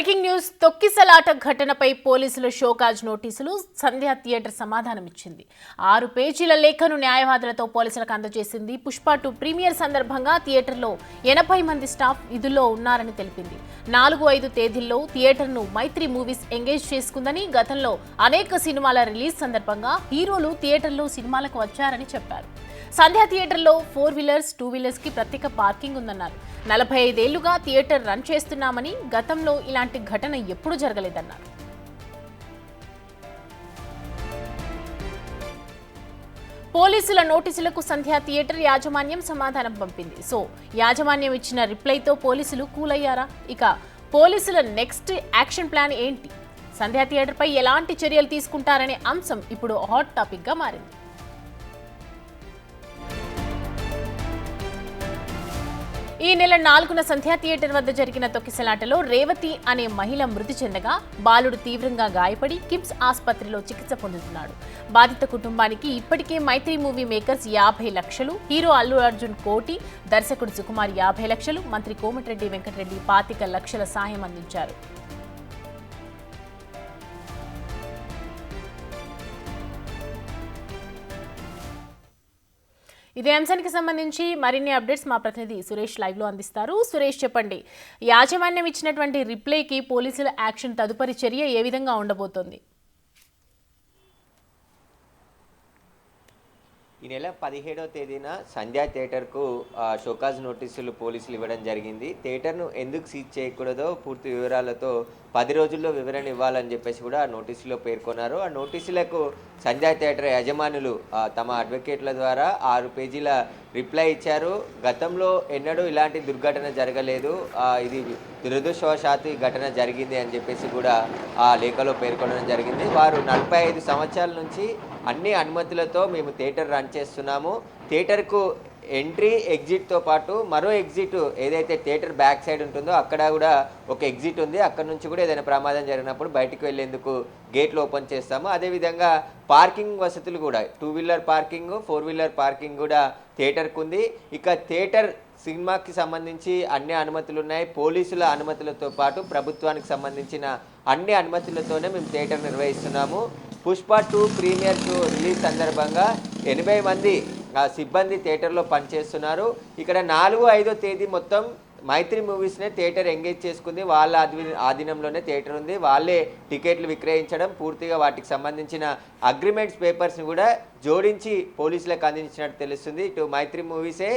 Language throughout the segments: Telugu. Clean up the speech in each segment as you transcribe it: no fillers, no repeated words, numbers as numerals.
బ్రేకింగ్ న్యూస్ తొక్కిసలాట ఘటనపై పోలీసులు షోకాజ్ నోటీసులు సంధ్య థియేటర్ సమాధానమిచ్చింది 6 పేజీల లేఖను న్యాయవాదులతో పోలీసులకు అందజేసింది పుష్ప 2 ప్రీమియర్ సందర్భంగా థియేటర్లో 80 మంది స్టాఫ్ విధుల్లో ఉన్నారని తెలిపింది 4-5 తేదీల్లో థియేటర్ను మైత్రి మూవీస్ ఎంగేజ్ చేసుకుందని గతంలో అనేక సినిమాల రిలీజ్ సందర్భంగా హీరోలు థియేటర్లో సినిమాలకు వచ్చారని చెప్పారు సంధ్య థియేటర్లో 4 వీలర్స్ 2 వీలర్స్ కి ప్రత్యేక పార్కింగ్ ఉందన్నారు 45 ఏళ్లుగా థియేటర్ రన్ చేస్తున్నామని గతంలో ఇలాంటి ఘటన ఎప్పుడూ జరగలేదన్నారు పోలీసుల నోటీసులకు సంధ్య థియేటర్ యాజమాన్యం సమాధానం పంపింది సో యాజమాన్యం ఇచ్చిన రిప్లైతో పోలీసులు కూల్ అయ్యారా ఇక పోలీసుల నెక్స్ట్ యాక్షన్ ప్లాన్ ఏంటి సంధ్య థియేటర్ పై ఎలాంటి చర్యలు తీసుకుంటారనే అంశం ఇప్పుడు హాట్ టాపిక్ గా మారింది ఈ నెల 4న సంధ్య థియేటర్ వద్ద జరిగిన తొక్కిసలాటలో రేవతి అనే మహిళ మృతి చెందగా బాలుడు తీవ్రంగా గాయపడి కిమ్స్ ఆసుపత్రిలో చికిత్స పొందుతున్నాడు బాధిత కుటుంబానికి ఇప్పటికే మైత్రి మూవీ మేకర్స్ 50 లక్షలు హీరో అల్లు అర్జున్ కోటి దర్శకుడు సుకుమార్ 50 లక్షలు మంత్రి కోమటిరెడ్డి వెంకటరెడ్డి 25 లక్షల సాయం అందించారు ఇదే అంశానికి సంబంధించి మరిన్ని అప్డేట్స్ మా ప్రతినిధి సురేష్ లైవ్లో అందిస్తారు సురేష్ చెప్పండి యాజమాన్యం ఇచ్చినటువంటి రిప్లైకి పోలీసుల యాక్షన్ తదుపరి చర్య ఏ విధంగా ఉండబోతోంది ఈ నెల 17వ తేదీన సంధ్యా థియేటర్కు షోకాజ్ నోటీసులు పోలీసులు ఇవ్వడం జరిగింది థియేటర్ను ఎందుకు సీజ్ చేయకూడదో పూర్తి వివరాలతో 10 రోజుల్లో వివరణ ఇవ్వాలని చెప్పేసి కూడా ఆ నోటీసులో పేర్కొన్నారు ఆ నోటీసులకు సంధ్యా థియేటర్ యజమానులు తమ అడ్వకేట్ల ద్వారా 6 పేజీల రిప్లై ఇచ్చారు గతంలో ఎన్నడూ ఇలాంటి దుర్ఘటన జరగలేదు ఇది దురదృష్టవశాత్తు ఈ ఘటన జరిగింది అని చెప్పేసి కూడా ఆ లేఖలో పేర్కొనడం జరిగింది వారు 45 సంవత్సరాల నుంచి అన్ని అనుమతులతో మేము థియేటర్ రన్ చేస్తున్నాము థియేటర్కు ఎంట్రీ ఎగ్జిట్తో పాటు మరో ఎగ్జిట్ ఏదైతే థియేటర్ బ్యాక్ సైడ్ ఉంటుందో అక్కడ కూడా ఒక ఎగ్జిట్ ఉంది అక్కడ నుంచి కూడా ఏదైనా ప్రమాదం జరిగినప్పుడు బయటికి వెళ్ళేందుకు గేట్లు ఓపెన్ చేస్తాము అదేవిధంగా పార్కింగ్ వసతులు కూడా 2 వీలర్ పార్కింగ్ 4 వీలర్ పార్కింగ్ కూడా థియేటర్కు ఉంది ఇక థియేటర్ సినిమాకి సంబంధించి అన్ని అనుమతులు ఉన్నాయి పోలీసుల అనుమతులతో పాటు ప్రభుత్వానికి సంబంధించిన అన్ని అనుమతులతోనే మేము థియేటర్ నిర్వహిస్తున్నాము పుష్ప 2 ప్రీమియర్ 2 రిలీజ్ సందర్భంగా 80 మంది సిబ్బంది థియేటర్లో పనిచేస్తున్నారు ఇక్కడ 4-5 తేదీ మొత్తం మైత్రి మూవీస్నే థియేటర్ ఎంగేజ్ చేసుకుంది వాళ్ళ ఆధీనంలోనే థియేటర్ ఉంది వాళ్ళే టికెట్లు విక్రయించడం పూర్తిగా వాటికి సంబంధించిన అగ్రిమెంట్స్ పేపర్స్ని కూడా జోడించి పోలీసులకు అందించినట్టు తెలుస్తుంది ఇటు మైత్రి మూవీసే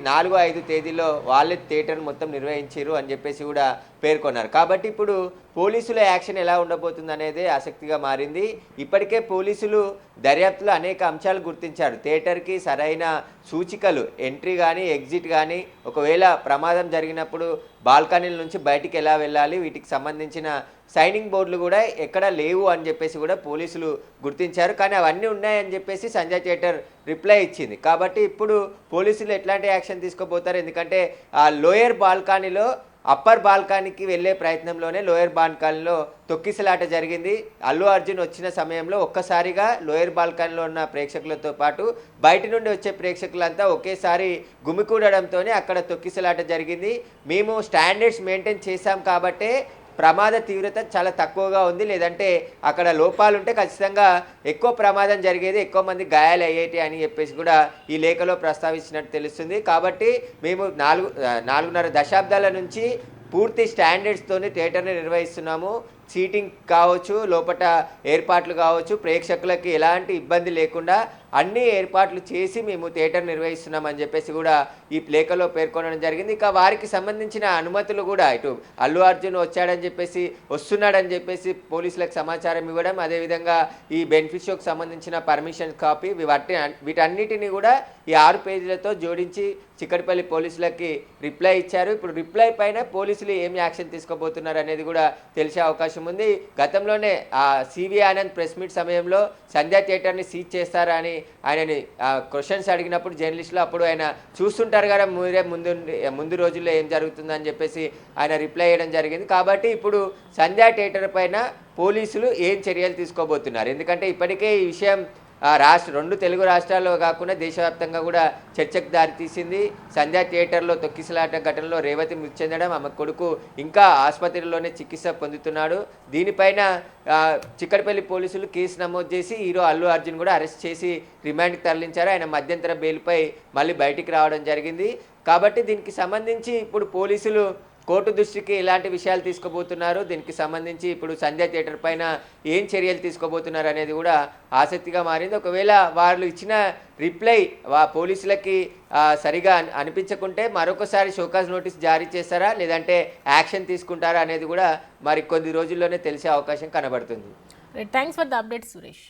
4-5 తేదీలో వాళ్ళే థియేటర్ మొత్తం నిర్వహించారు అని చెప్పేసి కూడా పేర్కొన్నారు కాబట్టి ఇప్పుడు పోలీసుల యాక్షన్ ఎలా ఉండబోతుంది అనేది ఆసక్తిగా మారింది ఇప్పటికే పోలీసులు దర్యాప్తులో అనేక అంశాలు గుర్తించారు థియేటర్కి సరైన సూచికలు ఎంట్రీ కానీ ఎగ్జిట్ కానీ ఒకవేళ ప్రమాదం జరిగినప్పుడు బాల్కనీల నుంచి బయటికి ఎలా వెళ్ళాలి వీటికి సంబంధించిన సైనింగ్ బోర్డులు కూడా ఎక్కడ లేవు అని చెప్పేసి కూడా పోలీసులు గుర్తించారు కానీ అవన్నీ ఉన్నాయని చెప్పేసి సంధ్య థియేటర్ రిప్లై ఇచ్చింది కాబట్టి ఇప్పుడు పోలీసులు ఎట్లాంటి యాక్షన్ తీసుకోబోతారు ఎందుకంటే ఆ లోయర్ బాల్కనీలో అప్పర్ బాల్కనీకి వెళ్ళే ప్రయత్నంలోనే లోయర్ బాల్కనీలో తొక్కిసలాట జరిగింది అల్లు అర్జున్ వచ్చిన సమయంలో ఒక్కసారిగా లోయర్ బాల్కనీలో ఉన్న ప్రేక్షకులతో పాటు బయట నుండి వచ్చే ప్రేక్షకులంతా ఒకేసారి గుమికూడడంతోనే అక్కడ తొక్కిసలాట జరిగింది మేము స్టాండర్డ్స్ మెయింటైన్ చేశాం కాబట్టే ప్రమాద తీవ్రత చాలా తక్కువగా ఉంది లేదంటే అక్కడ లోపాలు ఉంటే ఖచ్చితంగా ఎక్కువ ప్రమాదం జరిగేది ఎక్కువ మంది గాయాలు అయ్యేటి అని చెప్పేసి కూడా ఈ లేఖలో ప్రస్తావించినట్టు తెలుస్తుంది కాబట్టి మేము 4.5 దశాబ్దాల నుంచి పూర్తి స్టాండర్డ్స్తోనే థియేటర్ని నిర్వహిస్తున్నాము సీటింగ్ కావచ్చు లోపల ఏర్పాట్లు కావచ్చు ప్రేక్షకులకి ఎలాంటి ఇబ్బంది లేకుండా అన్ని ఏర్పాట్లు చేసి మేము థియేటర్ నిర్వహిస్తున్నామని చెప్పేసి కూడా ఈ లేఖలో పేర్కొనడం జరిగింది ఇక వారికి సంబంధించిన అనుమతులు కూడా ఇటు అల్లు అర్జున్ వస్తున్నాడని చెప్పేసి పోలీసులకు సమాచారం ఇవ్వడం అదేవిధంగా ఈ బెనిఫిట్ షోకి సంబంధించిన పర్మిషన్ కాపీ వీటన్నిటిని కూడా ఈ 6 పేజీలతో జోడించి చిక్కడపల్లి పోలీసులకి రిప్లై ఇచ్చారు ఇప్పుడు రిప్లై పైన పోలీసులు ఏం యాక్షన్ తీసుకోబోతున్నారు అనేది కూడా తెలిసే అవకాశం ఉంది గతంలోనే సివి ఆనంద్ ప్రెస్ మీట్ సమయంలో సంధ్యా థియేటర్ని సీజ్ చేస్తారా అని ఆయనని క్వశ్చన్స్ అడిగినప్పుడు జర్నలిస్టులు అప్పుడు ఆయన చూస్తుంటారు కదా మీరే ముందు రోజుల్లో ఏం జరుగుతుందని చెప్పేసి ఆయన రిప్లై చేయడం జరిగింది కాబట్టి ఇప్పుడు సంధ్యా థియేటర్ పైన పోలీసులు ఏం చర్యలు తీసుకోబోతున్నారు ఎందుకంటే ఇప్పటికే ఈ విషయం రెండు తెలుగు రాష్ట్రాల్లో కాకుండా దేశవ్యాప్తంగా కూడా చర్చకు దారితీసింది. సంధ్యా థియేటర్లో తొక్కిసలాట ఘటనలో రేవతి మృతి చెందడం, ఆమె కొడుకు ఇంకా ఆసుపత్రిలోనే చికిత్స పొందుతున్నాడు. దీనిపైన చిక్కడపల్లి పోలీసులు కేసు నమోదు చేసి హీరో అల్లు అర్జున్ కూడా అరెస్ట్ చేసి రిమాండ్కి తరలించారు. ఆయన మధ్యంతర బెయిల్పై మళ్ళీ బయటికి రావడం జరిగింది. కాబట్టి దీనికి సంబంధించి ఇప్పుడు పోలీసులు కోర్టు దృష్టికి ఎలాంటి విషయాలు తీసుకోబోతున్నారు, దీనికి సంబంధించి ఇప్పుడు సంధ్యా థియేటర్ పైన ఏం చర్యలు తీసుకోబోతున్నారు అనేది కూడా ఆసక్తిగా మారింది. ఒకవేళ వాళ్ళు ఇచ్చిన రిప్లై పోలీసులకి సరిగా అనిపించకుంటే మరొకసారి షోకాజ్ నోటీస్ జారీ చేస్తారా, లేదంటే యాక్షన్ తీసుకుంటారా అనేది కూడా మరి కొద్ది రోజుల్లోనే తెలిసే అవకాశం కనబడుతుంది. Thanks for the update Suresh.